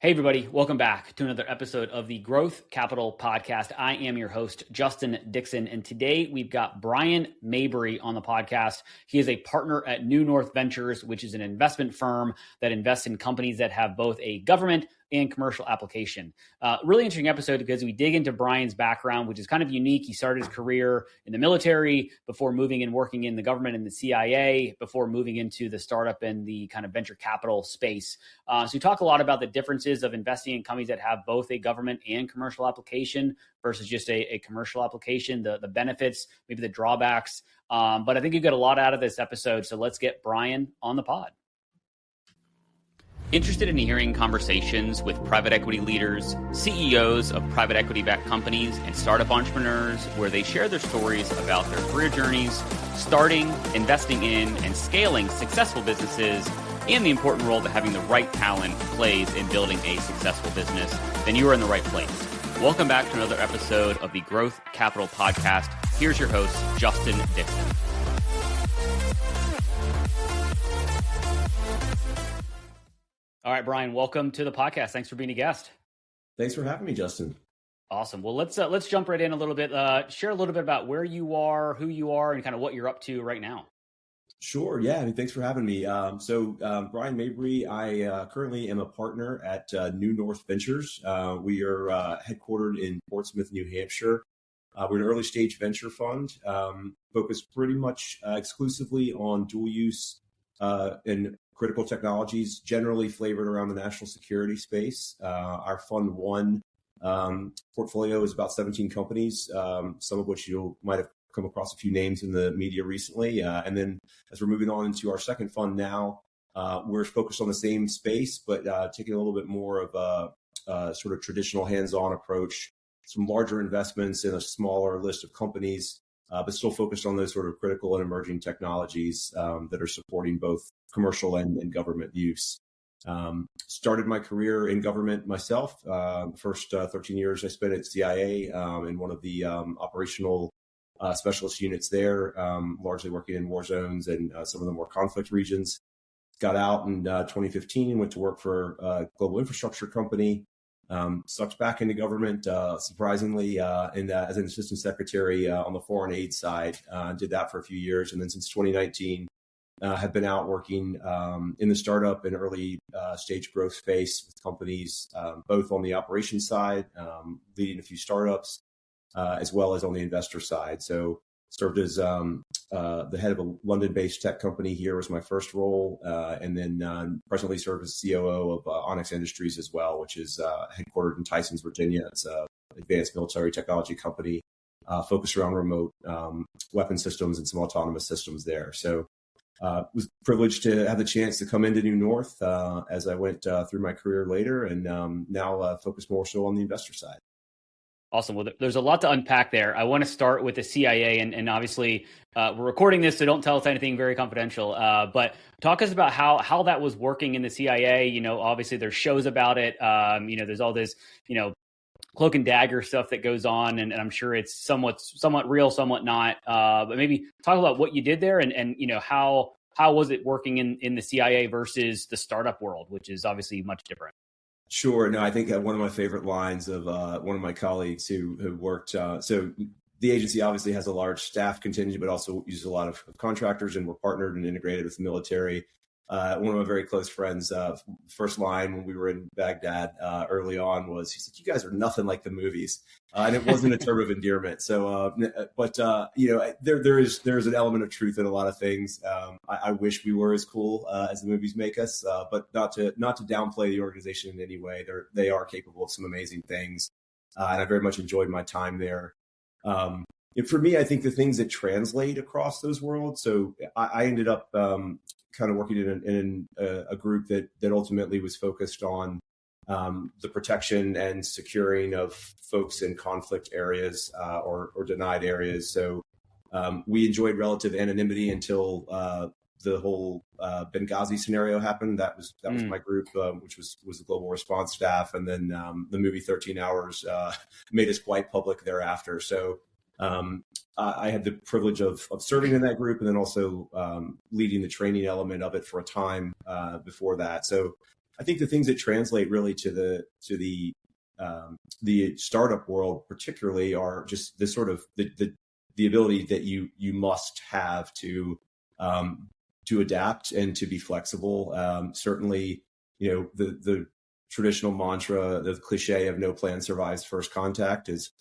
Hey, everybody. Welcome back to another episode of the Growth Capital Podcast. I am your host, Justin Dixon, and today we've got Bryan Mabry on the podcast. He is a partner at New North Ventures, which is an investment firm that invests in companies that have both a government and commercial application. Really interesting episode because we dig into Bryan's background, which is kind of unique. He started his career in the military before moving and working in the government and the CIA, before moving into the startup and the kind of venture capital space. So we talk a lot about the differences of investing in companies that have both a government and commercial application versus just a commercial application, the benefits, maybe the drawbacks. But I think you get a lot out of this episode. So let's get Bryan on the pod. Interested in hearing conversations with private equity leaders, CEOs of private equity-backed companies, and startup entrepreneurs where they share their stories about their career journeys, starting, investing in, and scaling successful businesses, and the important role that having the right talent plays in building a successful business, then you are in the right place. Welcome back to another episode of the Growth Capital Podcast. Here's your host, Justin Dixon. All right, Bryan, welcome to the podcast. Thanks for being a guest. Thanks for having me, Justin. Awesome. Well, let's jump right in a little bit. Share a little bit about where you are, who you are, and kind of what you're up to right now. Sure. Yeah. Thanks for having me. Bryan Mabry, I currently am a partner at New North Ventures. We are headquartered in Portsmouth, New Hampshire. We're an early stage venture fund focused pretty much exclusively on dual use and critical technologies, generally flavored around the national security space. Our Fund 1 portfolio is about 17 companies, some of which you might have come across a few names in the media recently. And then as we're moving on into our second fund now, we're focused on the same space, but taking a little bit more of a sort of traditional hands-on approach, some larger investments in a smaller list of companies, but still focused on those sort of critical and emerging technologies that are supporting both commercial and government use. Started my career in government myself. First 13 years I spent at CIA in one of the operational specialist units there, largely working in war zones and some of the more conflict regions. Got out in 2015, went to work for a global infrastructure company. Sucked back into government, surprisingly, as an assistant secretary on the foreign aid side. Did that for a few years. And then since 2019, have been out working in the startup and early stage growth space with companies, both on the operations side, leading a few startups, as well as on the investor side. So served as the head of a London-based tech company here was my first role, and then presently serve as COO of Onyx Industries as well, which is headquartered in Tysons, Virginia. It's an advanced military technology company focused around remote weapon systems and some autonomous systems there. So was privileged to have the chance to come into New North as I went through my career later, and now focus more so on the investor side. Awesome. Well, there's a lot to unpack there. I want to start with the CIA, and obviously we're recording this, so don't tell us anything very confidential. But talk us about how that was working in the CIA. You know, obviously there's shows about it. There's all this, cloak and dagger stuff that goes on, and I'm sure it's somewhat real, somewhat not. But maybe talk about what you did there, and how was it working in the CIA versus the startup world, which is obviously much different. Sure. No, I think one of my favorite lines of one of my colleagues who worked. So the agency obviously has a large staff contingent, but also uses a lot of contractors, and we're partnered and integrated with the military. One of my very close friends, first line when we were in Baghdad early on was, he's like, "You guys are nothing like the movies," and it wasn't a term of endearment. So, there is an element of truth in a lot of things. I wish we were as cool as the movies make us, but not to downplay the organization in any way. They are capable of some amazing things, and I very much enjoyed my time there. For me, I think the things that translate across those worlds. So I ended up kind of working in a group that ultimately was focused on the protection and securing of folks in conflict areas or denied areas. So we enjoyed relative anonymity until the whole Benghazi scenario happened. That was my group, which was the global response staff, and then the movie 13 Hours made us quite public thereafter. So I had the privilege of serving in that group, and then also leading the training element of it for a time before that. So I think the things that translate really to the startup world particularly are just the sort of the ability that you must have to adapt and to be flexible. Certainly, the traditional mantra, the cliche of no plan survives first contact is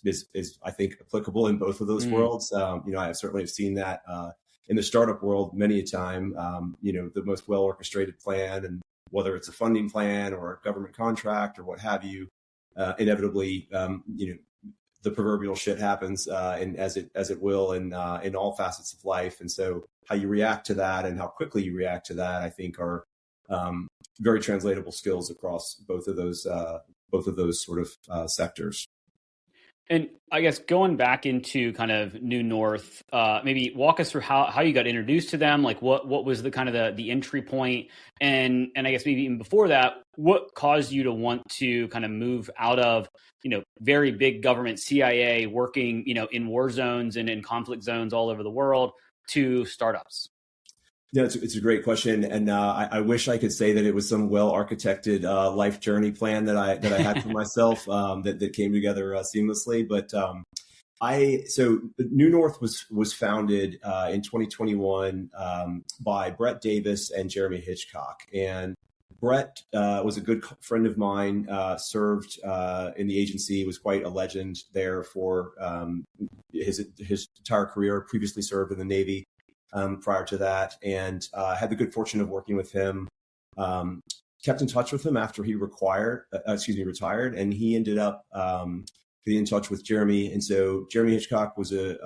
I think applicable in both of those worlds. I certainly have seen that in the startup world many a time. The most well orchestrated plan, and whether it's a funding plan or a government contract or what have you, inevitably, the proverbial shit happens, and as it will in all facets of life. And so how you react to that and how quickly you react to that, I think, are very translatable skills across both of those sort of sectors. And I guess going back into kind of New North, maybe walk us through how you got introduced to them. Like what was the kind of the entry point, and I guess maybe even before that, what caused you to want to kind of move out of very big government CIA working in war zones and in conflict zones all over the world to startups? Yeah, it's a great question, and I wish I could say that it was some well-architected life journey plan that I had for myself that came together seamlessly. But so New North was founded in 2021 by Brett Davis and Jeremy Hitchcock, and Brett was a good friend of mine. Served in the agency, was quite a legend there for his entire career. Previously served in the Navy. Prior to that, and had the good fortune of working with him. Kept in touch with him after he retired, and he ended up getting in touch with Jeremy. And so Jeremy Hitchcock was a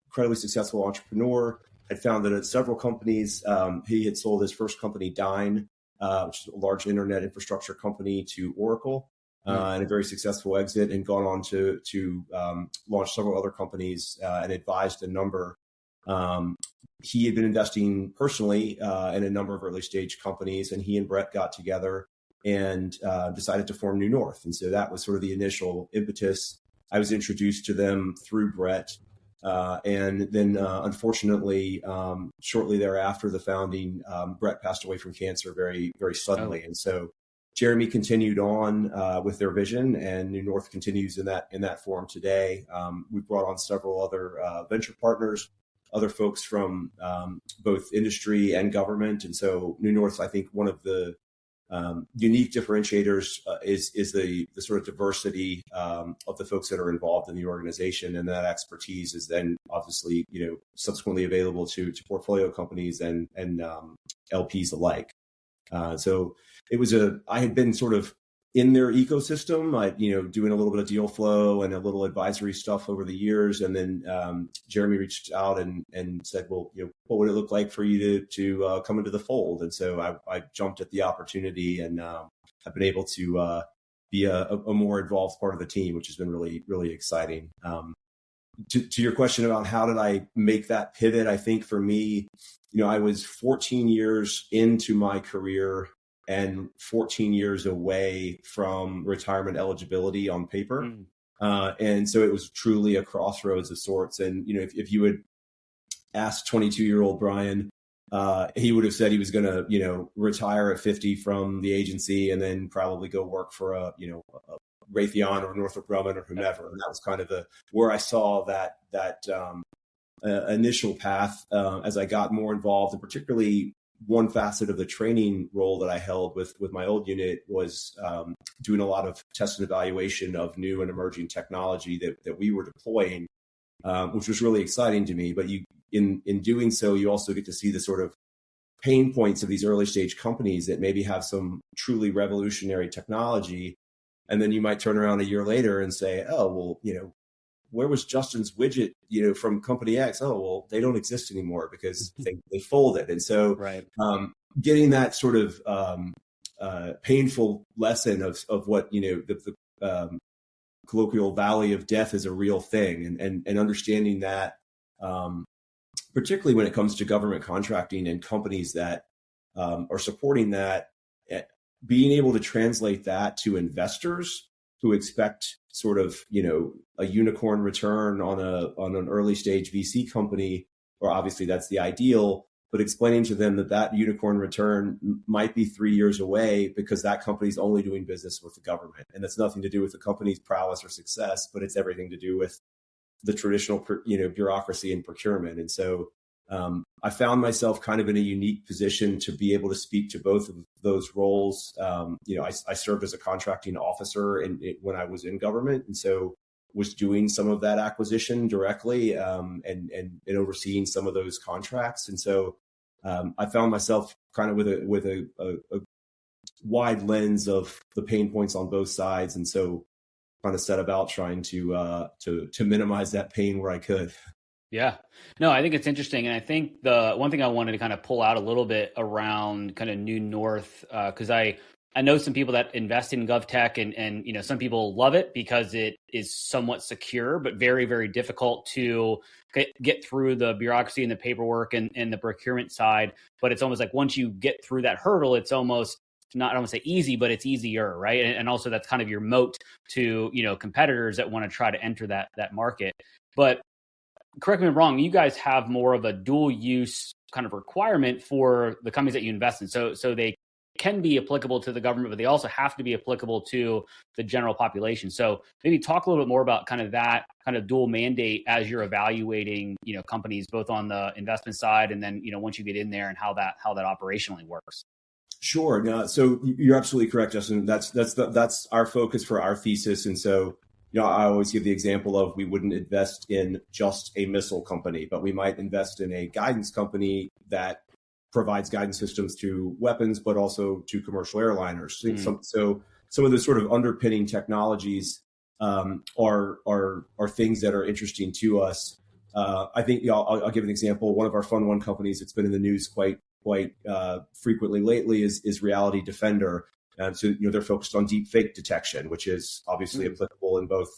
incredibly successful entrepreneur, had founded several companies. He had sold his first company, Dyn, which is a large internet infrastructure company, to Oracle, and a very successful exit, and gone on to launch several other companies and advised a number. He had been investing personally in a number of early stage companies, and he and Brett got together and decided to form New North. And so that was sort of the initial impetus. I was introduced to them through Brett. And then unfortunately, shortly thereafter the founding, Brett passed away from cancer very, very suddenly. And so Jeremy continued on with their vision, and New North continues in that form today. We brought on several other venture partners, other folks from both industry and government. And so New North, I think one of the unique differentiators is the sort of diversity of the folks that are involved in the organization. And that expertise is then obviously, subsequently available to portfolio companies and LPs alike. So I had been sort of in their ecosystem, doing a little bit of deal flow and a little advisory stuff over the years. And then Jeremy reached out and said, well, what would it look like for you to come into the fold? And so I jumped at the opportunity, and I've been able to be a more involved part of the team, which has been really, really exciting. To your question about how did I make that pivot, I think for me, I was 14 years into my career and 14 years away from retirement eligibility on paper. And so it was truly a crossroads of sorts. And, if you would ask 22-year-old Bryan, he would have said he was going to, retire at 50 from the agency and then probably go work for a Raytheon or Northrop Grumman or whomever. And that was kind of where I saw that initial path as I got more involved, and particularly one facet of the training role that I held with my old unit was doing a lot of test and evaluation of new and emerging technology that we were deploying, which was really exciting to me. But in doing so, you also get to see the sort of pain points of these early stage companies that maybe have some truly revolutionary technology. And then you might turn around a year later and say, oh, well, where was Justin's widget, from company X? Oh, well, they don't exist anymore because they folded. And so getting that sort of painful lesson of what, the colloquial valley of death is a real thing, and understanding that, particularly when it comes to government contracting and companies that are supporting that, being able to translate that to investors who expect sort of, a unicorn return on an early stage VC company, or obviously that's the ideal, but explaining to them that that unicorn return might be 3 years away because that company's only doing business with the government. And that's nothing to do with the company's prowess or success, but it's everything to do with the traditional, bureaucracy and procurement. And so I found myself kind of in a unique position to be able to speak to both of those roles. I served as a contracting officer when I was in government, and so was doing some of that acquisition directly and overseeing some of those contracts. And so I found myself kind of with a wide lens of the pain points on both sides, and so kind of set about trying to minimize that pain where I could. Yeah, no, I think it's interesting. And I think the one thing I wanted to kind of pull out a little bit around kind of New North, because I know some people that invest in GovTech and some people love it because it is somewhat secure, but very, very difficult to get through the bureaucracy and the paperwork and the procurement side. But it's almost like once you get through that hurdle, it's almost not, I don't want to say easy, but it's easier, right? And also that's kind of your moat to, competitors that want to try to enter that market. But correct me if I'm wrong, you guys have more of a dual use kind of requirement for the companies that you invest in. So they can be applicable to the government, but they also have to be applicable to the general population. So maybe talk a little bit more about kind of that kind of dual mandate as you're evaluating, companies both on the investment side and then, once you get in there and how that operationally works. Sure. No, so you're absolutely correct, Justin. That's our focus for our thesis. And so, I always give the example of we wouldn't invest in just a missile company, but we might invest in a guidance company that provides guidance systems to weapons, but also to commercial airliners. So some of the sort of underpinning technologies are things that are interesting to us. I think I'll give an example. One of our Fund One companies that's been in the news quite frequently lately is Reality Defender. So they're focused on deep fake detection, which is obviously applicable in both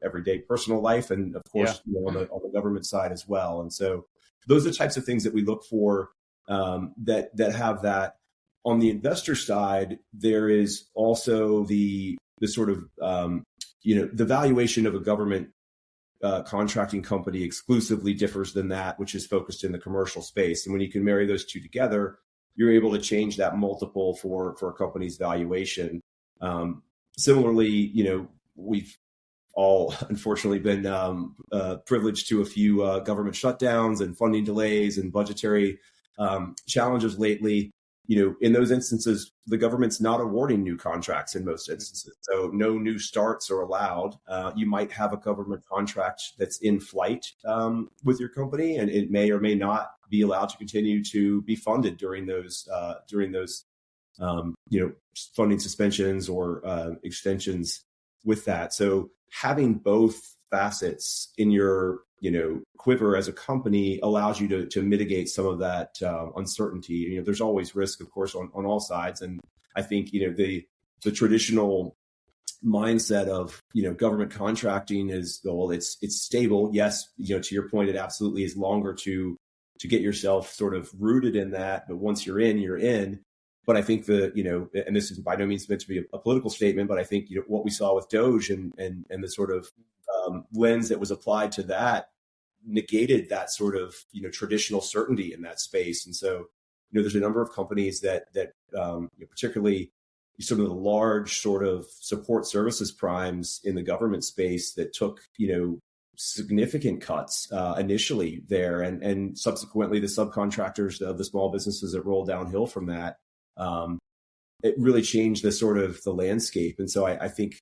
everyday personal life and of course on the government side as well. And so those are the types of things that we look for that have that. On the investor side, there is also the sort of the valuation of a government contracting company exclusively differs than that which is focused in the commercial space. And when you can marry those two together, you're able to change that multiple for a company's valuation. Similarly, we've all unfortunately been privileged to a few government shutdowns and funding delays and budgetary challenges lately. In those instances, the government's not awarding new contracts in most instances. So no new starts are allowed. You might have a government contract that's in flight with your company, and it may or may not be allowed to continue to be funded during those funding suspensions or extensions with that. So having both facets in your quiver as a company allows you to mitigate some of that uncertainty. There's always risk, of course, on all sides. And I think, the traditional mindset of, government contracting is, well, it's stable. Yes. To your point, it absolutely is longer to get yourself sort of rooted in that. But once you're in, you're in. But I think and this is by no means meant to be a political statement, but I think, what we saw with Doge and the sort of lens that was applied to that negated that sort of, traditional certainty in that space. And so, there's a number of companies that particularly some of the large sort of support services primes in the government space that took, significant cuts initially there and subsequently the subcontractors of the small businesses that rolled downhill from that. It really changed the landscape. And so I think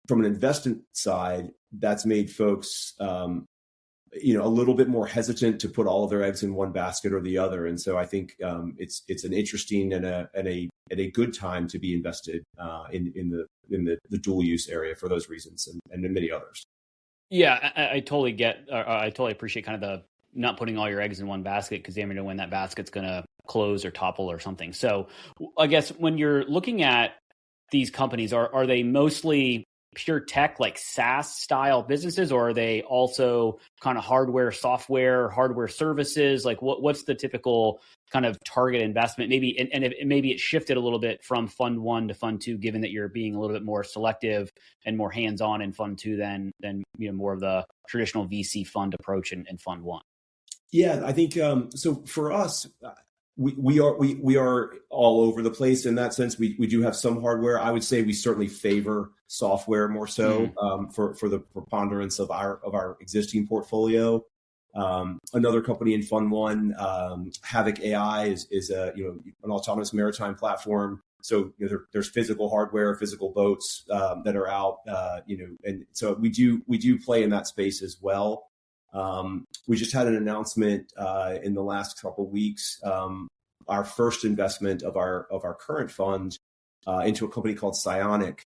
from an investment side, that's made folks, a little bit more hesitant to put all of their eggs in one basket or the other. And so I think it's an interesting and a good time to be invested in the dual use area for those reasons and in many others. Yeah, I totally I totally appreciate kind of the not putting all your eggs in one basket because you never know when that basket's going to close or topple or something. So I guess when you're looking at these companies, are they mostly pure tech, like SaaS style businesses, or are they also kind of hardware services? Like what's the typical kind of target investment? Maybe, and maybe it shifted a little bit from Fund One to Fund Two, given that you're being a little bit more selective and more hands-on in Fund Two than more of the traditional VC fund approach in Fund One. Yeah, I think so. For us, we are all over the place in that sense. We do have some hardware. I would say we certainly favor software more so for the preponderance of our existing portfolio. Another company in Fund One, Havoc AI, is a an autonomous maritime platform. So there's physical hardware, physical boats that are out, and so we do play in that space as well. We just had an announcement in the last couple of weeks, our first investment of our current fund into a company called Psionic,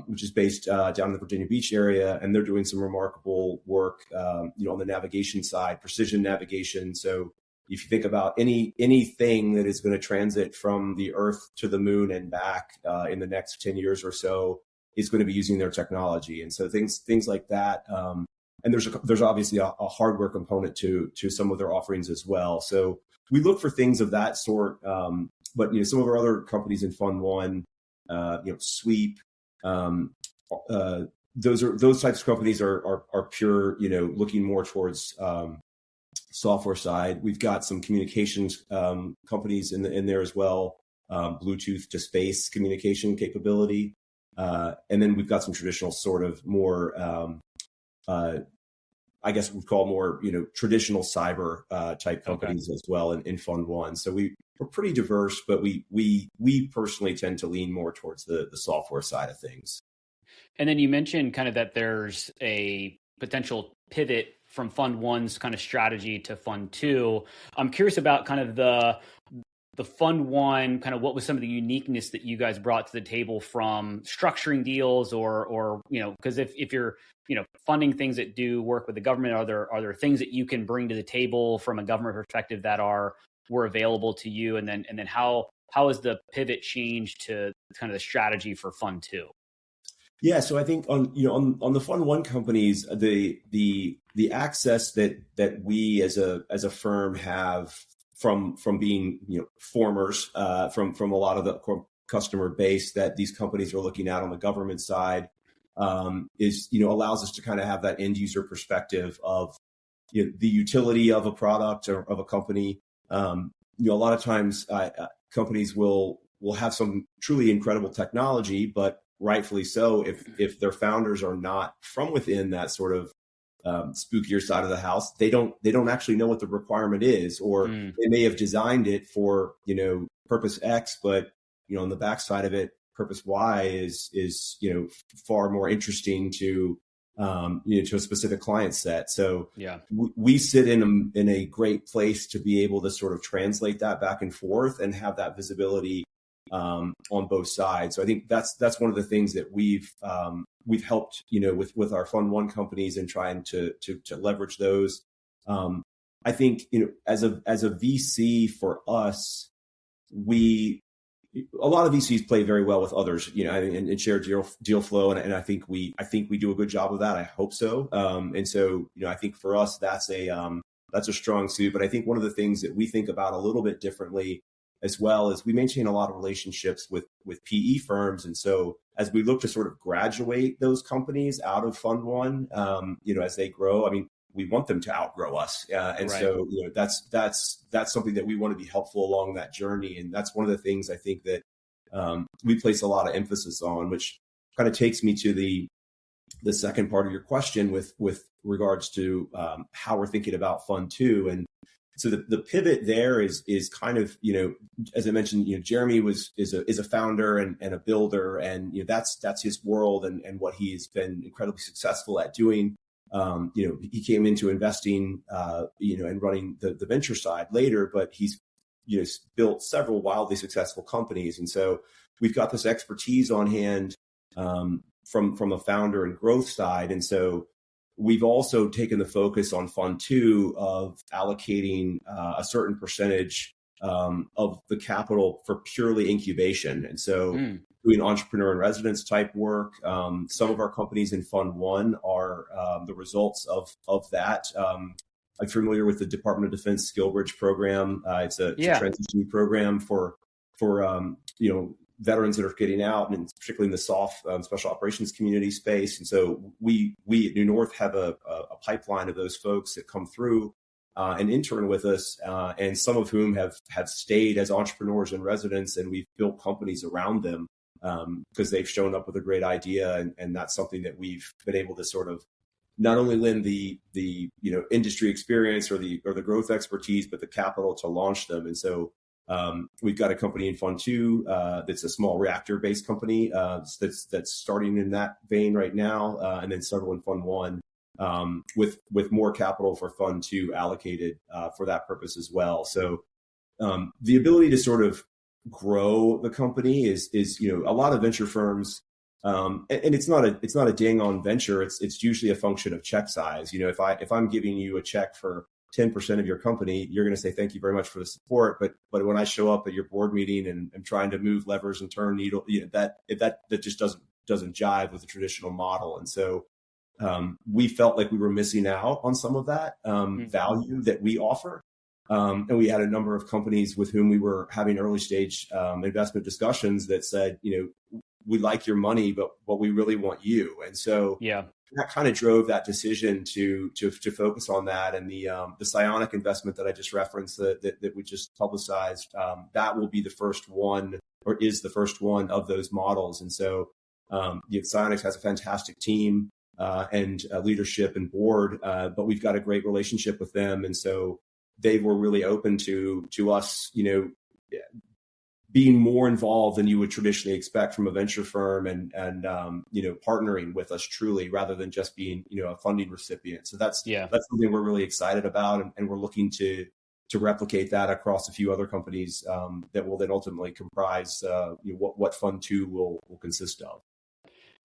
which is based down in the Virginia Beach area, and they're doing some remarkable work, on the navigation side, precision navigation. So if you think about anything that is going to transit from the Earth to the moon and back in the next 10 years or so, is going to be using their technology, and so things like that. And there's obviously a hardware component to some of their offerings as well. So we look for things of that sort. But some of our other companies in Fund One, Sweep, those types of companies are pure, looking more towards software side. We've got some communications companies in there as well, Bluetooth to space communication capability, and then we've got some traditional sort of more. I guess we'd call more, traditional cyber type companies as well in Fund One. So we're pretty diverse, but we personally tend to lean more towards the software side of things. And then you mentioned kind of that there's a potential pivot from Fund One's kind of strategy to Fund Two. I'm curious about kind of the Fund One, kind of what was some of the uniqueness that you guys brought to the table from structuring deals or because if you're, funding things that do work with the government, are there things that you can bring to the table from a government perspective that were available to you? And then how has the pivot changed to kind of the strategy for Fund Two? Yeah, so I think on the Fund One companies, the access that we as a firm have from being formers from a lot of the customer base that these companies are looking at on the government side is allows us to kind of have that end user perspective of the utility of a product or of a company. A lot of times companies will have some truly incredible technology, but rightfully so, if their founders are not from within that sort of spookier side of the house, they don't actually know what the requirement is, or they may have designed it for purpose X, but on the backside of it, purpose Y is far more interesting to to a specific client set. So yeah, we sit in a great place to be able to sort of translate that back and forth and have that visibility on both sides. So I think that's one of the things that we've helped with our Fund One companies and trying to leverage those. I think as a VC for us, a lot of VCs play very well with others, and share deal flow, and I think we do a good job of that. I hope so. And so I think for us that's a strong suit. But I think one of the things that we think about a little bit differently as well is we maintain a lot of relationships with PE firms, and so as we look to sort of graduate those companies out of Fund One, as they grow, I mean, we want them to outgrow us, and right. So that's something that we want to be helpful along that journey, and that's one of the things I think that we place a lot of emphasis on, which kind of takes me to the second part of your question with regards to how we're thinking about Fund Two. And so the pivot there is kind of, as I mentioned, Jeremy is a founder and a builder, and that's his world and what he's been incredibly successful at doing. He came into investing, and running the venture side later, but he's built several wildly successful companies, and so we've got this expertise on hand from a founder and growth side, and so we've also taken the focus on Fund Two of allocating a certain percentage of the capital for purely incubation. And so doing entrepreneur in residence type work. Some of our companies in Fund One are the results of that. I'm familiar with the Department of Defense SkillBridge program. It's a transition program for veterans that are getting out, and particularly in the SOF, special operations community space. And so we at New North have a pipeline of those folks that come through. and intern with us, and some of whom have stayed as entrepreneurs and residents, and we've built companies around them because they've shown up with a great idea, and that's something that we've been able to sort of not only lend the industry experience or the growth expertise, but the capital to launch them. And so we've got a company in Fund 2 that's a small reactor-based company that's starting in that vein right now, and then several in Fund 1 with more capital for Fund 2 allocated for that purpose as well. So the ability to sort of grow the company is a lot of venture firms. And it's not a ding on venture. It's usually a function of check size. If I'm giving you a check for 10% of your company, you're going to say, thank you very much for the support. But when I show up at your board meeting and I'm trying to move levers and turn needle, that just doesn't jive with the traditional model. And so we felt like we were missing out on some of that value that we offer. And we had a number of companies with whom we were having early stage investment discussions that said, we like your money, but we really want you. And so that kind of drove that decision to focus on that. And the Psionic investment that I just referenced that we just publicized, that will be the first one, or is the first one of those models. And so Psionic has a fantastic team and leadership and board, but we've got a great relationship with them. And so they were really open to us, being more involved than you would traditionally expect from a venture firm, and partnering with us truly, rather than just being a funding recipient. So that's something we're really excited about, and we're looking to replicate that across a few other companies that will then ultimately comprise what Fund 2 will consist of.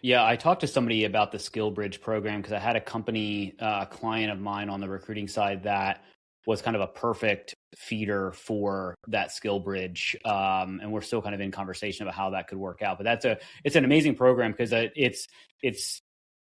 Yeah, I talked to somebody about the Skill Bridge program because I had a company, client of mine on the recruiting side that was kind of a perfect feeder for that Skill Bridge. And we're still kind of in conversation about how that could work out. But it's an amazing program because it's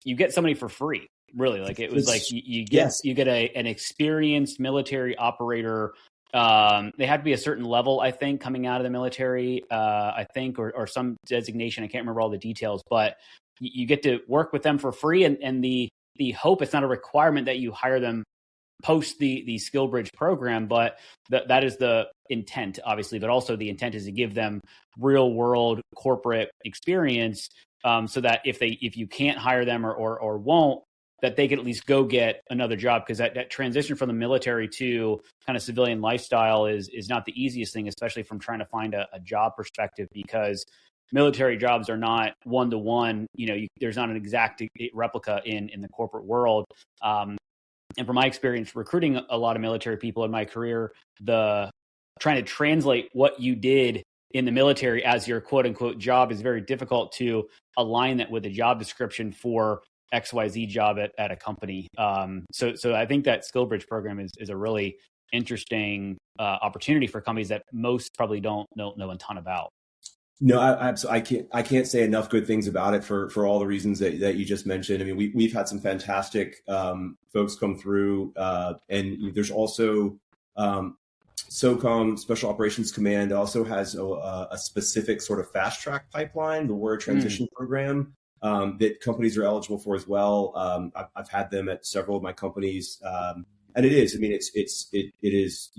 you get somebody for free, really. Like it was like you get an experienced military operator. They had to be a certain level, I think, coming out of the military, I think, or some designation. I can't remember all the details, but you get to work with them for free. And the hope, it's not a requirement that you hire them post the Skill Bridge program, but that is the intent, obviously. But also the intent is to give them real world corporate experience, so that if you can't hire them or won't, that they could at least go get another job, because that transition from the military to kind of civilian lifestyle is not the easiest thing, especially from trying to find a job perspective, because military jobs are not one-to-one. There's not an exact replica in the corporate world. And from my experience recruiting a lot of military people in my career, trying to translate what you did in the military as your quote unquote job is very difficult to align that with a job description for XYZ job at a company. So I think that Skill Bridge program is a really interesting opportunity for companies that most probably don't know a ton about. No, I can't say enough good things about it for all the reasons that you just mentioned. I mean, we've had some fantastic folks come through, and there's also SOCOM, Special Operations Command, also has a specific sort of fast track pipeline, the Warrior Transition Program, that companies are eligible for as well. I've had them at several of my companies, and it is. I mean, it is.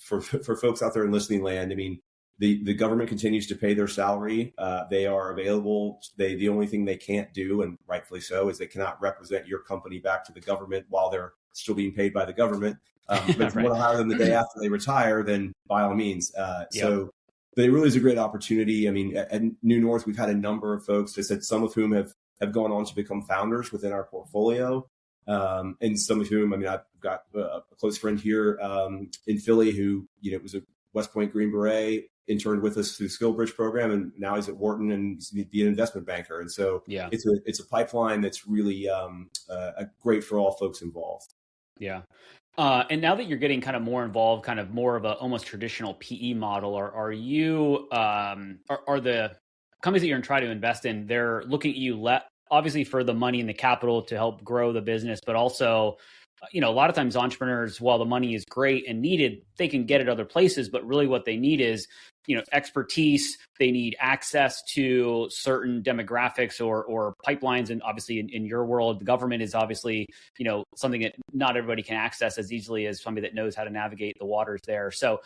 For folks out there in listening land, I mean, the government continues to pay their salary. They are available. The only thing they can't do, and rightfully so, is they cannot represent your company back to the government while they're still being paid by the government. But if you want to hire them the day after they retire, then by all means. So it really is a great opportunity. I mean, at New North, we've had a number of folks that said, some of whom have gone on to become founders within our portfolio. And some of whom, I mean, I've got a close friend here in Philly who, was a West Point Green Beret, interned with us through the Skill Bridge program, and now he's at Wharton and he's an investment banker. And so it's a pipeline that's really great for all folks involved. Yeah. And now that you're getting kind of more involved, kind of more of a almost traditional PE model, are you are the companies that you're trying to invest in, they're looking at you obviously for the money and the capital to help grow the business, but also a lot of times entrepreneurs, while the money is great and needed, they can get it other places, but really what they need is, expertise. They need access to certain demographics or pipelines. And obviously in your world, the government is obviously, something that not everybody can access as easily as somebody that knows how to navigate the waters there. So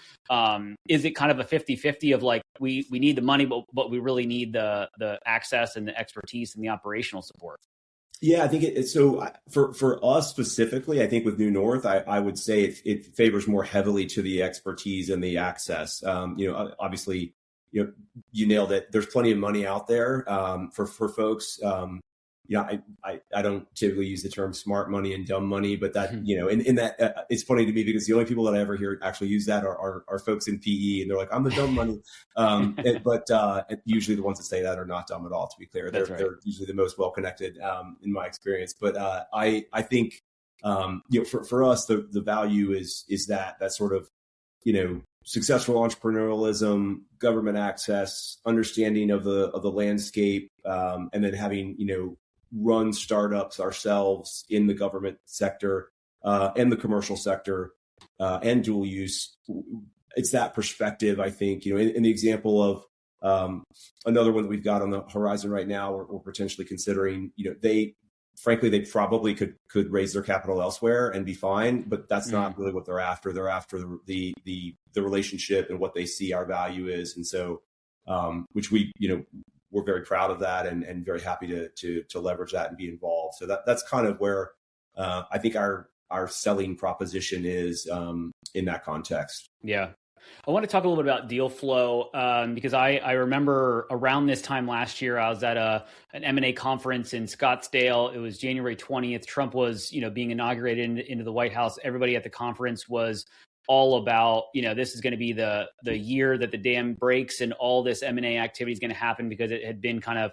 is it kind of a 50-50 of like, we need the money, but we really need the access and the expertise and the operational support? Yeah, I think so for us specifically, I think with New North, I would say it favors more heavily to the expertise and the access. Obviously, you nailed it. There's plenty of money out there for folks. I don't typically use the term smart money and dumb money, but that, in that it's funny to me because the only people that I ever hear actually use that are folks in PE, and they're like, I'm the dumb money. But usually the ones that say that are not dumb at all, to be clear. They're usually the most well-connected in my experience. But I think, for us, the value is that sort of, successful entrepreneurialism, government access, understanding of the landscape, and then having, run startups ourselves in the government sector and the commercial sector and dual use. It's that perspective, I think, in the example of another one that we've got on the horizon right now, we're potentially considering, they probably could raise their capital elsewhere and be fine, but that's not really what they're after. They're after the relationship and what they see our value is. And so, which we're very proud of that and very happy to leverage that and be involved. So that's kind of where I think our selling proposition is in that context. Yeah. I want to talk a little bit about deal flow because I remember around this time last year, I was at an M&A conference in Scottsdale. It was January 20th. Trump was, being inaugurated into the White House. Everybody at the conference was all about, this is going to be the year that the dam breaks and all this M&A activity is going to happen, because it had been kind of,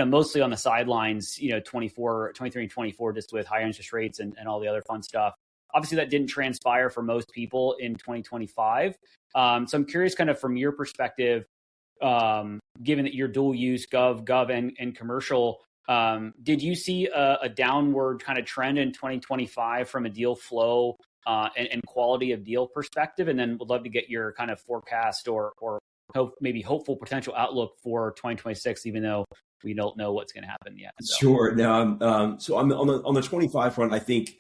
mostly on the sidelines, 23 and 24, just with higher interest rates and all the other fun stuff. Obviously, that didn't transpire for most people in 2025. So I'm curious, kind of from your perspective, given that you're dual use, gov and commercial, did you see a downward kind of trend in 2025 from a deal flow and quality of deal perspective? And then would love to get your kind of forecast or maybe hopeful potential outlook for 2026, even though we don't know what's going to happen yet. So. Sure. Now, so on the 25 front, I think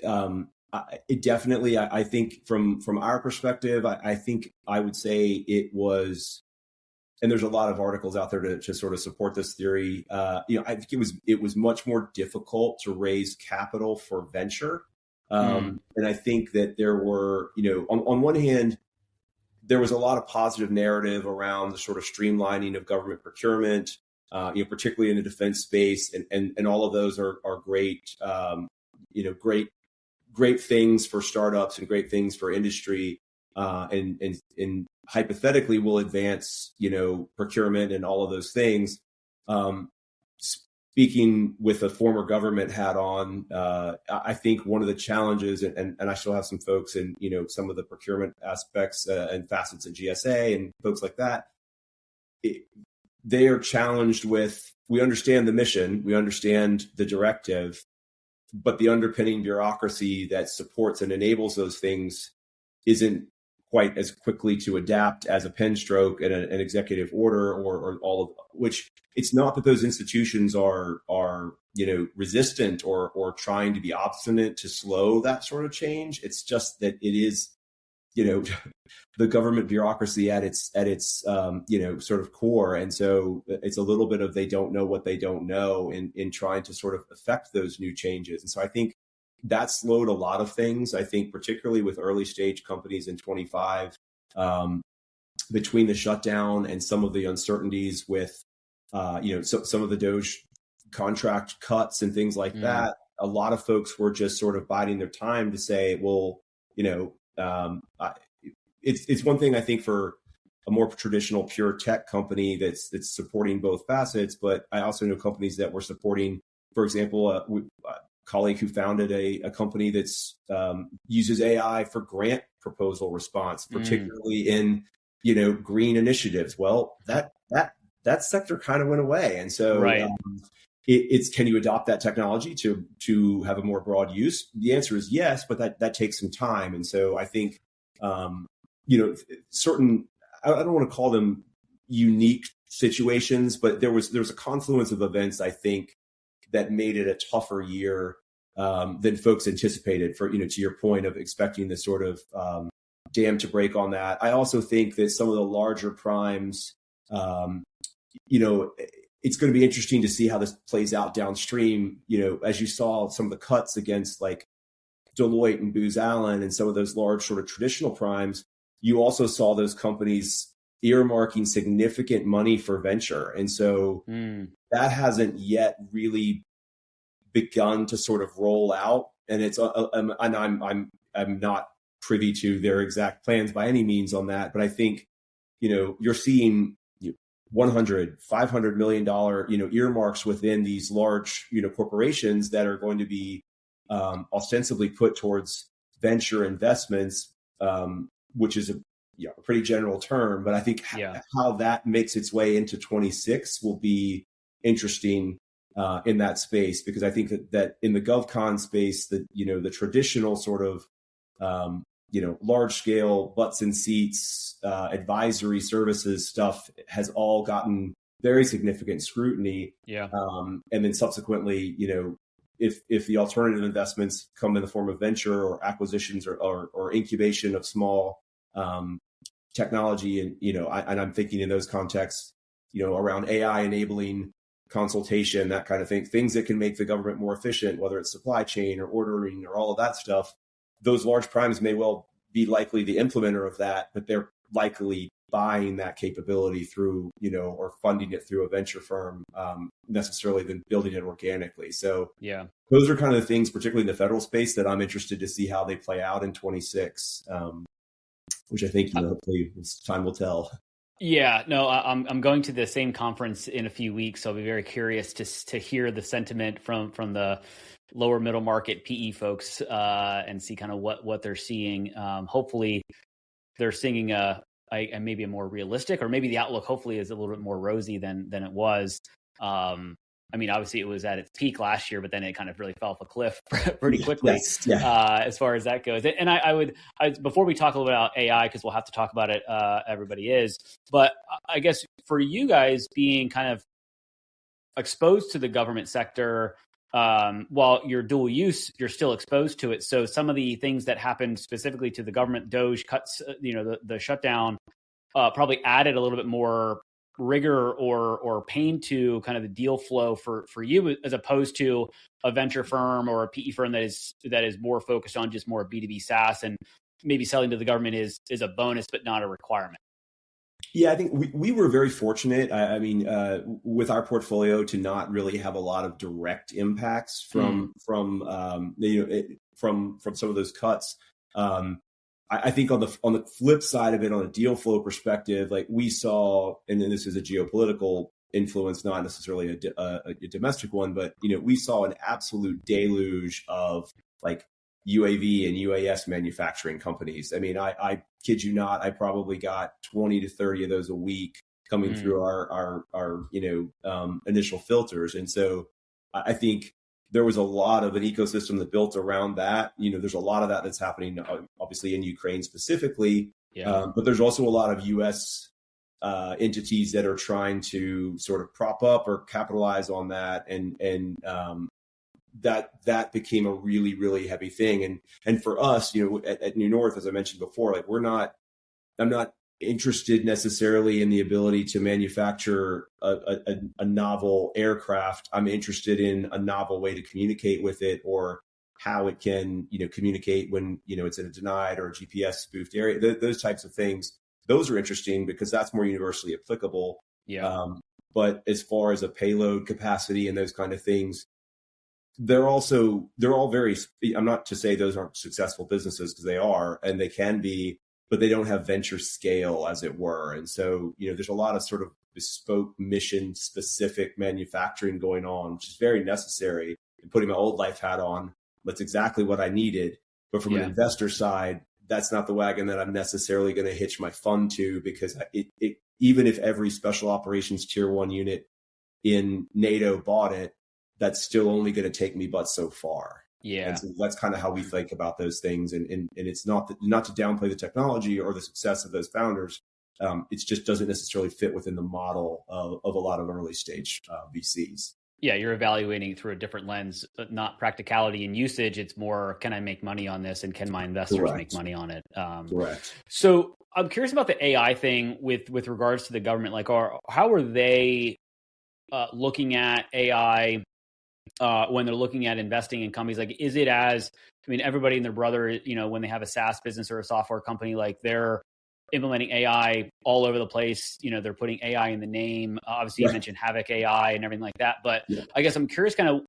it definitely, I think from our perspective, I think I would say it was, and there's a lot of articles out there to sort of support this theory. I think it was much more difficult to raise capital for venture. And I think that there were, on one hand, there was a lot of positive narrative around the sort of streamlining of government procurement, particularly in the defense space, and all of those are great, great things for startups and great things for industry, and hypothetically will advance, procurement and all of those things. Speaking with a former government hat on, I think one of the challenges, and I still have some folks in, some of the procurement aspects and facets at GSA and folks like that, they are challenged with, we understand the mission, we understand the directive, but the underpinning bureaucracy that supports and enables those things isn't quite as quickly to adapt as a pen stroke and an executive order or all of which. It's not that those institutions are resistant or trying to be obstinate to slow that sort of change. It's just that it is, the government bureaucracy at its sort of core. And so it's a little bit of, they don't know what they don't know in trying to sort of affect those new changes. And so I think that slowed a lot of things. I think particularly with early stage companies in 25, between the shutdown and some of the uncertainties with, some of the DOGE contract cuts and things like that, a lot of folks were just sort of biding their time to say, well, it's one thing, I think, for a more traditional pure tech company that's supporting both facets, but I also know companies that were supporting, for example, a colleague who founded a company that's uses AI for grant proposal response, particularly in green initiatives. Well, that sector kind of went away, and so right. it's can you adopt that technology to have a more broad use? The answer is yes, but that takes some time. And so I think certain, I don't want to call them unique situations, but there's a confluence of events, I think, that made it a tougher year than folks anticipated, for to your point of expecting this sort of dam to break on that. I also think that some of the larger primes, it's going to be interesting to see how this plays out downstream. As you saw some of the cuts against like Deloitte and Booz Allen and some of those large sort of traditional primes, you also saw those companies earmarking significant money for venture. And so that hasn't yet really begun to sort of roll out. And it's and I'm not privy to their exact plans by any means on that, but I think you're seeing $100, $500 million earmarks within these large corporations that are going to be ostensibly put towards venture investments, which is a pretty general term, but I think how that makes its way into 26 will be interesting in that space, because I think that in the GovCon space, that the traditional sort of large scale butts and seats advisory services stuff has all gotten very significant scrutiny. And then subsequently, if the alternative investments come in the form of venture or acquisitions or incubation of small technology, and I'm thinking in those contexts, around AI enabling consultation, that kind of things that can make the government more efficient, whether it's supply chain or ordering or all of that stuff. Those large primes may well be likely the implementer of that, but they're likely buying that capability through, or funding it through a venture firm, necessarily than building it organically. So those are kind of the things, particularly in the federal space, that I'm interested to see how they play out in 26, which I think, hopefully time will tell. Yeah, no, I'm going to the same conference in a few weeks, so I'll be very curious to hear the sentiment from the lower middle market PE folks and see kind of what they're seeing. Hopefully, they're seeing maybe a more realistic, or maybe the outlook hopefully is a little bit more rosy than it was. I mean, obviously it was at its peak last year, but then it kind of really fell off a cliff pretty quickly as far as that goes. And I would before we talk a little bit about AI, because we'll have to talk about it, everybody is, but I guess for you guys being kind of exposed to the government sector, while you're dual use, you're still exposed to it. So some of the things that happened specifically to the government, DOGE cuts, the shutdown, probably added a little bit more rigor or pain to kind of the deal flow for you, as opposed to a venture firm or a PE firm that is more focused on just more B2B SaaS, and maybe selling to the government is a bonus but not a requirement. Yeah, I think we were very fortunate. I mean, with our portfolio, to not really have a lot of direct impacts from some of those cuts. I think on the flip side of it, on a deal flow perspective, like we saw, and then this is a geopolitical influence, not necessarily a domestic one, but we saw an absolute deluge of like UAV and UAS manufacturing companies. I mean, I kid you not, I probably got 20 to 30 of those a week coming through our initial filters. And so I think there was a lot of an ecosystem that built around that. There's a lot of that that's happening, obviously in Ukraine specifically, but there's also a lot of U.S. Entities that are trying to sort of prop up or capitalize on that, and that became a really, really heavy thing. And for us, at New North, as I mentioned before, like I'm not interested necessarily in the ability to manufacture a novel aircraft. I'm interested in a novel way to communicate with it, or how it can, communicate when, it's in a denied or a GPS spoofed area. Those types of things, those are interesting because that's more universally applicable. But as far as a payload capacity and those kind of things, they're all very, I'm not to say those aren't successful businesses, because they are, and they can be, but they don't have venture scale, as it were. And so, there's a lot of sort of bespoke mission specific manufacturing going on, which is very necessary. And putting my old life hat on, that's exactly what I needed. But from an investor side, that's not the wagon that I'm necessarily going to hitch my fund to, because even if every special operations tier 1 unit in NATO bought it, that's still only going to take me but so far. Yeah. And so that's kind of how we think about those things. And it's not to downplay the technology or the success of those founders. It just doesn't necessarily fit within the model of a lot of early stage VCs. Yeah, you're evaluating through a different lens, not practicality and usage. It's more, can I make money on this, and can my investors make money on it? Correct. So I'm curious about the AI thing with regards to the government. Like, how are they looking at AI when they're looking at investing in companies? Like, is it as, I mean, everybody and their brother, when they have a SaaS business or a software company, like they're implementing AI all over the place. They're putting AI in the name. Obviously, you mentioned Havoc AI and everything like that. But I guess I'm curious, kind of,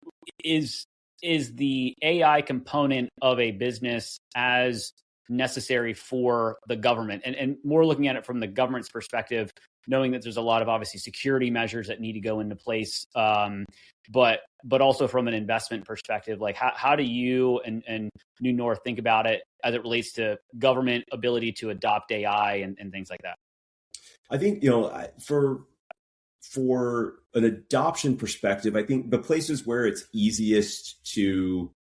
is the AI component of a business as necessary for the government? And more looking at it from the government's perspective, knowing that there's a lot of obviously security measures that need to go into place, but also from an investment perspective, like how do you and New North think about it as it relates to government ability to adopt AI and things like that? I think, for an adoption perspective, I think the places where it's easiest to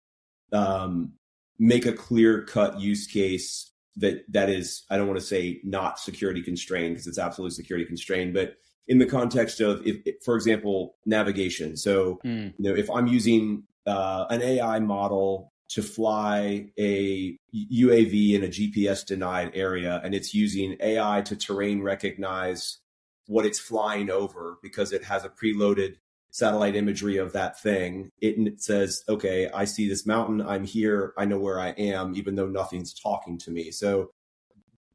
make a clear-cut use case that is, I don't want to say not security constrained, because it's absolutely security constrained, but in the context of, if, for example, navigation. So, if I'm using an AI model to fly a UAV in a GPS denied area, and it's using AI to terrain recognize what it's flying over because it has a preloaded satellite imagery of that thing. It says, okay, I see this mountain, I'm here, I know where I am, even though nothing's talking to me. So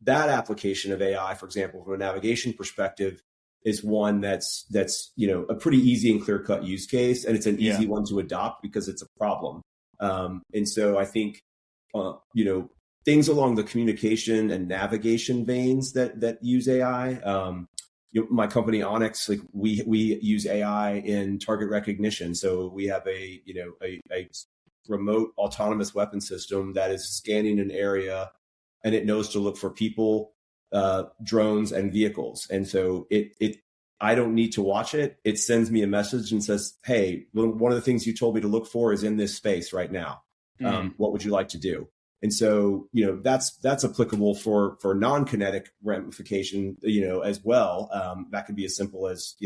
that application of AI, for example, from a navigation perspective, is one that's a pretty easy and clear-cut use case, and it's an easy one to adopt because it's a problem. And so I think things along the communication and navigation veins that use AI. My company Onyx, like we use AI in target recognition. So we have a remote autonomous weapon system that is scanning an area, and it knows to look for people, drones, and vehicles. And so I don't need to watch it. It sends me a message and says, hey, one of the things you told me to look for is in this space right now. What would you like to do? And so, that's applicable for non-kinetic ramification, as well. That could be as simple as,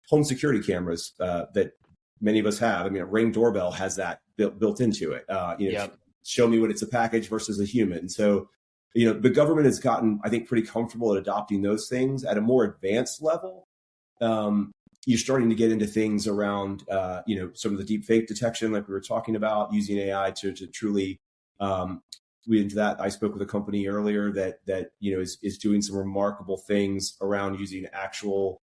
home security cameras that many of us have. I mean, a Ring doorbell has that built into it. Show me when it's a package versus a human. So, the government has gotten, I think, pretty comfortable at adopting those things at a more advanced level. You're starting to get into things around, some of the deep fake detection, like we were talking about, using AI to truly, into that. I spoke with a company earlier that is doing some remarkable things around using actual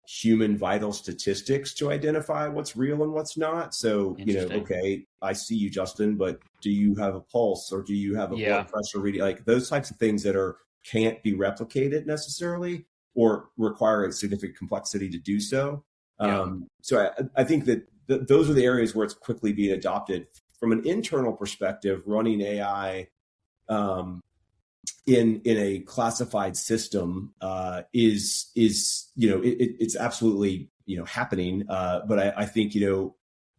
human vital statistics to identify what's real and what's not. So, okay, I see you, Justin, but do you have a pulse, or do you have a blood pressure reading? Like those types of things that can't be replicated necessarily, or require a significant complexity to do so. So I think that those are the areas where it's quickly being adopted. From an internal perspective, running AI in a classified system is it's absolutely happening. But I think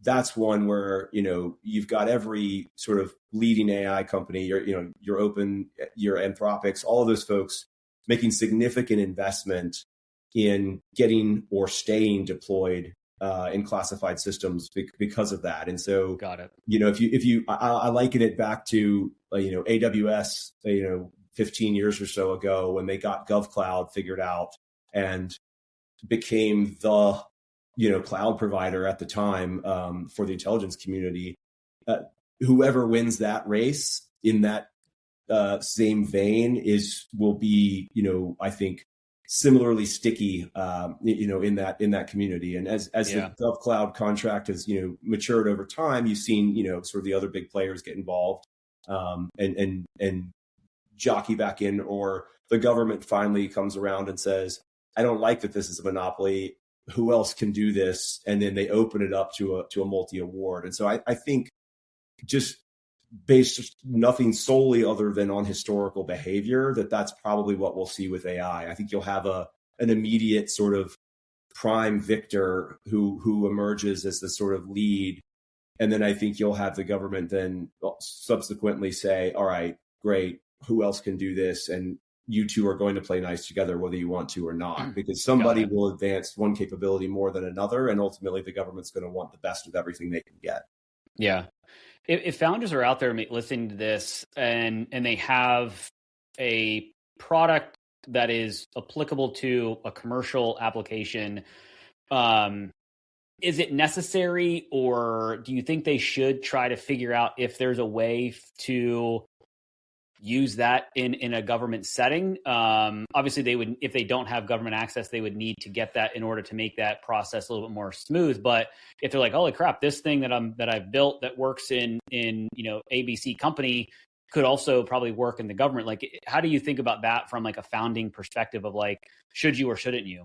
that's one where you've got every sort of leading AI company, your Open, your Anthropics, all of those folks making significant investment in getting or staying deployed in classified systems because of that. And so, got it. I liken it back to AWS, 15 years or so ago, when they got GovCloud figured out and became the cloud provider at the time for the intelligence community. Whoever wins that race in that same vein will be I think similarly sticky, in that community. And as the GovCloud contract has, matured over time, you've seen, sort of the other big players get involved, and jockey back in, or the government finally comes around and says, I don't like that this is a monopoly. Who else can do this? And then they open it up to a multi-award. And so I think, just based nothing solely other than on historical behavior, that's probably what we'll see with AI. I think you'll have an immediate sort of prime victor who emerges as the sort of lead. And then I think you'll have the government then subsequently say, all right, great, who else can do this? And you two are going to play nice together, whether you want to or not, because somebody will advance one capability more than another. And ultimately the government's going to want the best of everything they can get. Yeah. If founders are out there listening to this and they have a product that is applicable to a commercial application, is it necessary, or do you think they should try to figure out if there's a way to use that in a government setting? Obviously they would, if they don't have government access, they would need to get that in order to make that process a little bit more smooth. But if they're like, holy crap, this thing that I've built that works in ABC company could also probably work in the government. Like, how do you think about that from like a founding perspective of like, should you or shouldn't you?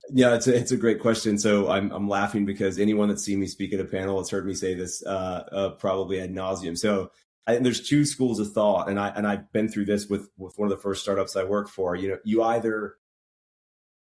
Yeah, it's a great question. So I'm laughing because anyone that's seen me speak at a panel has heard me say this probably ad nauseum. So there's two schools of thought, and I've been through this with one of the first startups I worked for. You either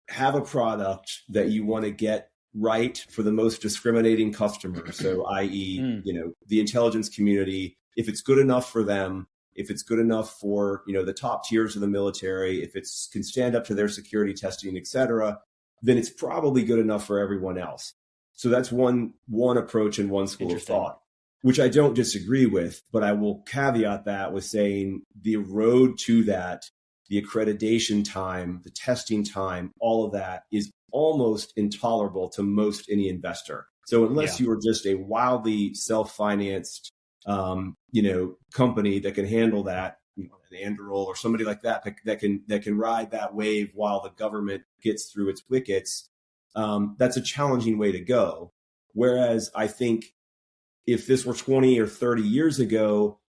have a product that you want to get right for the most discriminating customer, so i.e., the intelligence community. If it's good enough for them, if it's good enough for the top tiers of the military, if it can stand up to their security testing, et cetera, then it's probably good enough for everyone else. So that's one approach and one school of thought, which I don't disagree with, but I will caveat that with saying the road to that, the accreditation time, the testing time, all of that is almost intolerable to most any investor. So unless you are just a wildly self-financed, company that can handle that, an Anduril or somebody like that can ride that wave while the government gets through its wickets, that's a challenging way to go. Whereas I think if this were 20 or 30 years ago,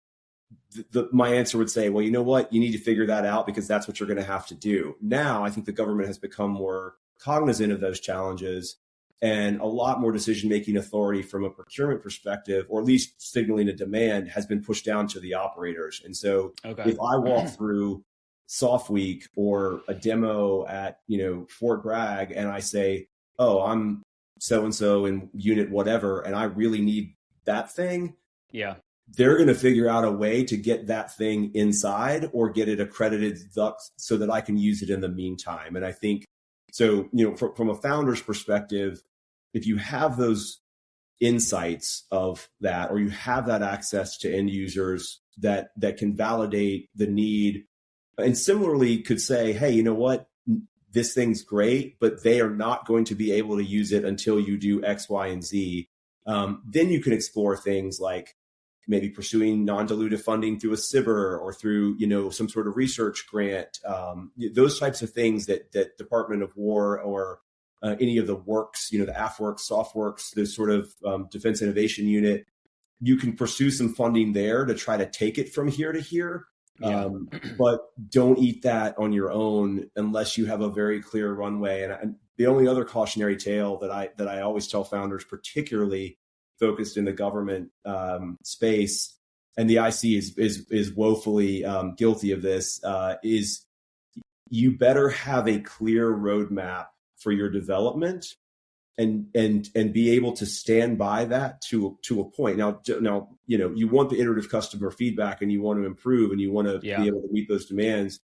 my answer would say, well, you know what? You need to figure that out because that's what you're going to have to do. Now, I think the government has become more cognizant of those challenges, and a lot more decision-making authority from a procurement perspective, or at least signaling a demand, has been pushed down to the operators. And so if I walk through Soft Week or a demo at, Fort Bragg, and I say, oh, I'm so-and-so in unit whatever, and I really need that thing. Yeah. They're going to figure out a way to get that thing inside or get it accredited so that I can use it in the meantime. And I think, so, from a founder's perspective, if you have those insights of that, or you have that access to end users that can validate the need, and similarly could say, hey, you know what, this thing's great, but they are not going to be able to use it until you do X, Y, and Z. Then you can explore things like maybe pursuing non-dilutive funding through a SIBR or through, some sort of research grant, those types of things that Department of War or any of the works, the AFWorks, SoftWorks, this sort of Defense Innovation Unit, you can pursue some funding there to try to take it from here to here. But don't eat that on your own unless you have a very clear runway. And the only other cautionary tale that I always tell founders, particularly focused in the government space, and the IC is woefully guilty of this, is you better have a clear roadmap for your development and be able to stand by that to a point. Now, you want the iterative customer feedback and you want to improve and you want to be able to meet those demands.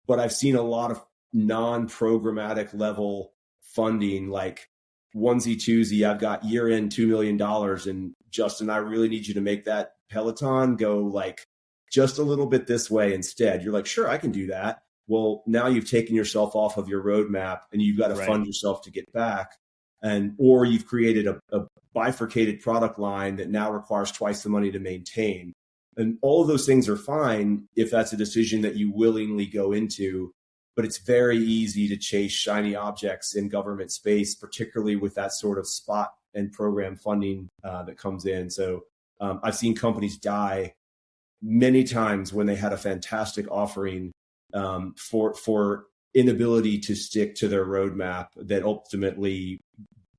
But I've seen a lot of non-programmatic level funding, like onesie twosie, I've got year end $2 million, and Justin, I really need you to make that Peloton go like just a little bit this way instead. You're like, sure, I can do that. Well, now you've taken yourself off of your roadmap and you've got to fund yourself to get back. Or you've created a bifurcated product line that now requires twice the money to maintain. And all of those things are fine if that's a decision that you willingly go into. But it's very easy to chase shiny objects in government space, particularly with that sort of spot and program funding that comes in. So I've seen companies die many times when they had a fantastic offering for inability to stick to their roadmap that ultimately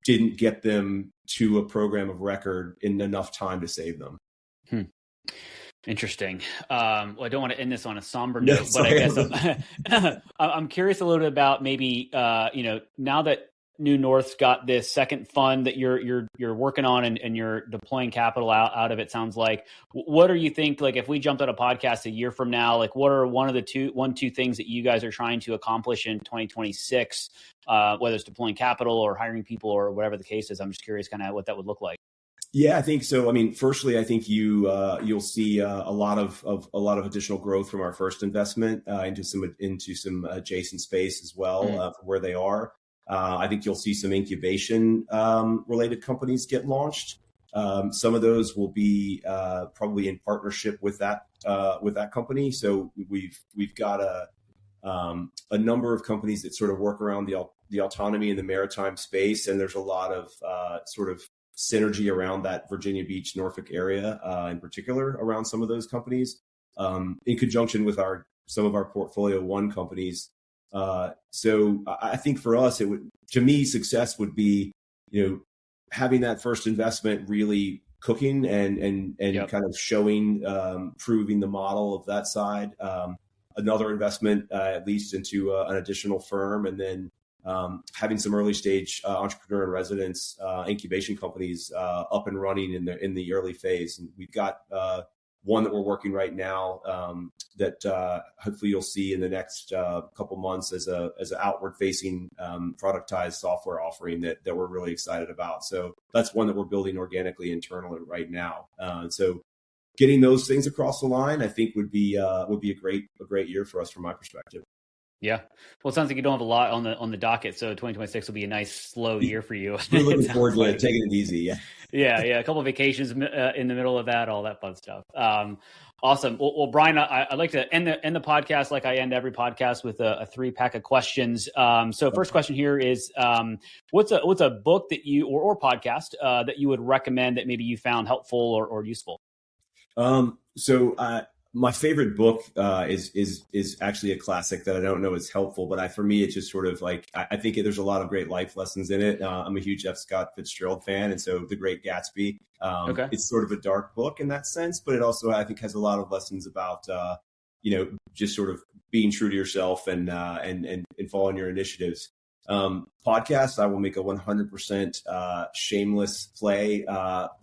didn't get them to a program of record in enough time to save them. Interesting. Well, I don't want to end this on a somber note, but I guess I'm curious a little bit about maybe, now that New North's got this second fund that you're working on and you're deploying capital out of it. Sounds like. What do you think? Like, if we jumped on a podcast a year from now, like, what are two things that you guys are trying to accomplish in 2026? Whether it's deploying capital or hiring people or whatever the case is. I'm just curious, kind of what that would look like. Yeah, I think so. I mean, firstly, I think you'll see a lot of additional growth from our first investment into some adjacent space as well from where they are. I think you'll see some incubation related companies get launched. Some of those will be probably in partnership with that company. So we've got a number of companies that sort of work around the autonomy in the maritime space, and there's a lot of sort of synergy around that Virginia Beach, Norfolk area in particular around some of those companies in conjunction with some of our portfolio one companies. So I think for us, to me, success would be, having that first investment really cooking and kind of showing, proving the model of that side. Another investment, at least into an additional firm, and then having some early stage entrepreneur in residence incubation companies up and running in the early phase. And we've got one that we're working right now that hopefully you'll see in the next couple months as an outward facing productized software offering that we're really excited about. So that's one that we're building organically internally right now. So getting those things across the line, I think would be a great year for us from my perspective. Yeah. Well, it sounds like you don't have a lot on the docket, so 2026 will be a nice slow year for you. We're looking forward to taking it easy. Yeah. Yeah. A couple of vacations in the middle of that, all that fun stuff. Awesome. Well, Bryan, I'd like to end the podcast like I end every podcast with a 3-pack of questions. So first question here is, what's a book that you or podcast that you would recommend that maybe you found helpful or useful? My favorite book is actually a classic that I don't know is helpful, but for me, it's just sort of like, I think there's a lot of great life lessons in it. I'm a huge F. Scott Fitzgerald fan. And so The Great Gatsby, it's sort of a dark book in that sense, but it also, I think, has a lot of lessons about, just sort of being true to yourself and following your initiatives. Podcasts, I will make a 100% shameless play.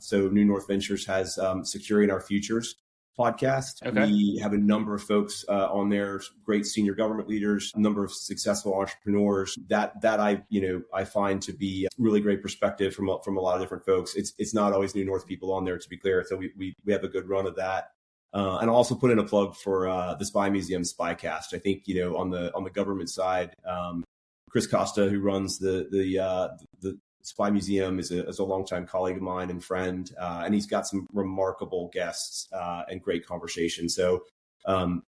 So New North Ventures has Securing Our Futures podcast. Okay. We have a number of folks on there, great senior government leaders, a number of successful entrepreneurs that I find to be really great perspective from a lot of different folks. It's not always New North people on there, to be clear. So we have a good run of that. And I'll also put in a plug for the Spy Museum Spycast. I think, on the government side, Chris Costa, who runs the Spy Museum, is a longtime colleague of mine and friend, and he's got some remarkable guests and great conversation. So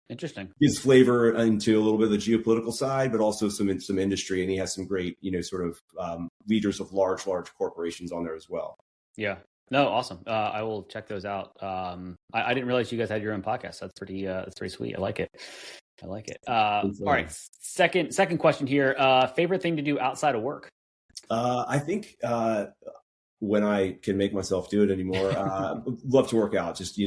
interesting. Gives flavor into a little bit of the geopolitical side, but also some industry, and he has some great sort of leaders of large corporations on there as well. Yeah. No, awesome. I will check those out. I didn't realize you guys had your own podcast. That's pretty sweet. I like it. All right. Second question here. Favorite thing to do outside of work? I think when I can make myself do it anymore, love to work out. Just,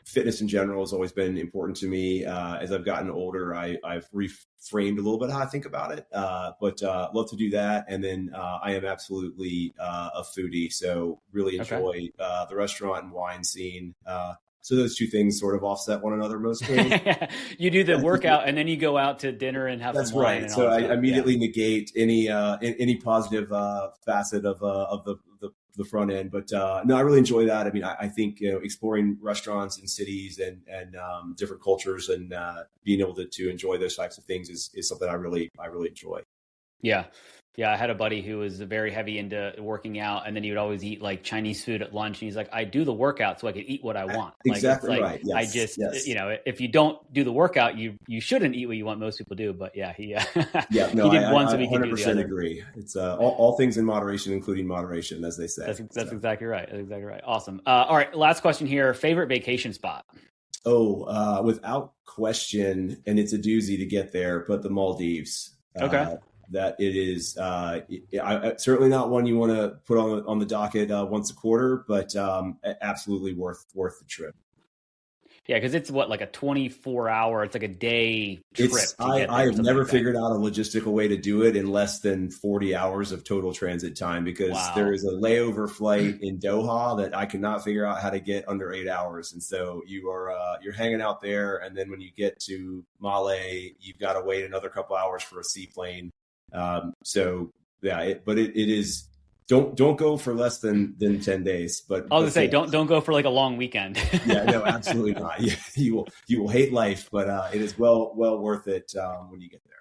fitness in general has always been important to me. As I've gotten older, I've reframed a little bit how I think about it, but love to do that. And then I am absolutely a foodie, so really enjoy the restaurant and wine scene. So those two things sort of offset one another mostly. You do the workout and then you go out to dinner and have some wine. That's right. So I immediately negate any positive facet of the front end. But no, I really enjoy that. I mean, I think exploring restaurants and cities and different cultures and being able to enjoy those types of things is something I really enjoy. Yeah. Yeah, I had a buddy who was very heavy into working out, and then he would always eat like Chinese food at lunch. And he's like, I do the workout so I can eat what I want. Exactly right. Yes, I just, if you don't do the workout, you shouldn't eat what you want. Most people do, but he he did one so he could do the other. 100% agree. It's all things in moderation, including moderation, as they say. That's exactly right. Awesome. All right, last question here. Favorite vacation spot? Without question, and it's a doozy to get there, but the Maldives. Okay. That it is certainly not one you want to put on the docket once a quarter, but absolutely worth the trip. Yeah, because it's like a 24-hour, it's like a day trip. I have never figured out a logistical way to do it in less than 40 hours of total transit time, because there is a layover flight in Doha that I cannot figure out how to get under 8 hours. And so you're hanging out there. And then when you get to Male, you've got to wait another couple hours for a seaplane. It is. Don't go for less than 10 days. But I was gonna say, don't go for like a long weekend. Yeah, no, absolutely not. Yeah, you will hate life, but it is well worth it when you get there.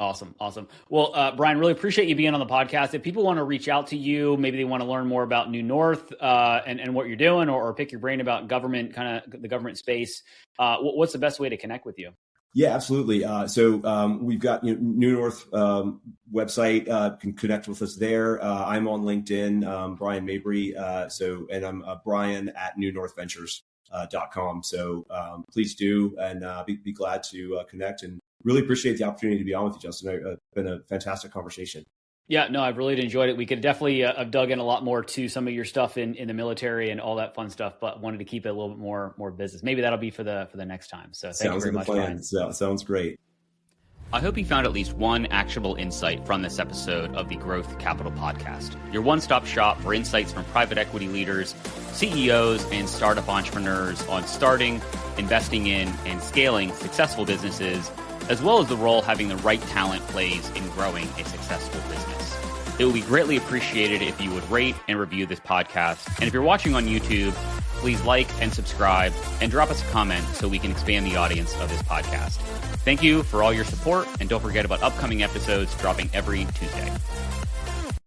Awesome. Well, Bryan, really appreciate you being on the podcast. If people want to reach out to you, maybe they want to learn more about New North and what you're doing, or pick your brain about government, kind of the government space, what's the best way to connect with you? Yeah, absolutely. So we've got New North website. Can connect with us there. I'm on LinkedIn, Bryan Mabry. And I'm Bryan at newnorthventures.com. So please do, and be glad to connect. And really appreciate the opportunity to be on with you, Justin. It's been a fantastic conversation. Yeah, no, I've really enjoyed it. We could definitely have dug in a lot more to some of your stuff in the military and all that fun stuff, but wanted to keep it a little bit more business. Maybe that'll be for the next time. So thank you very much, Bryan. Sounds great. I hope you found at least one actionable insight from this episode of the Growth Capital Podcast, your one-stop shop for insights from private equity leaders, CEOs, and startup entrepreneurs on starting, investing in, and scaling successful businesses, as well as the role having the right talent plays in growing a successful business. It would be greatly appreciated if you would rate and review this podcast. And if you're watching on YouTube, please like and subscribe and drop us a comment so we can expand the audience of this podcast. Thank you for all your support, and don't forget about upcoming episodes dropping every Tuesday.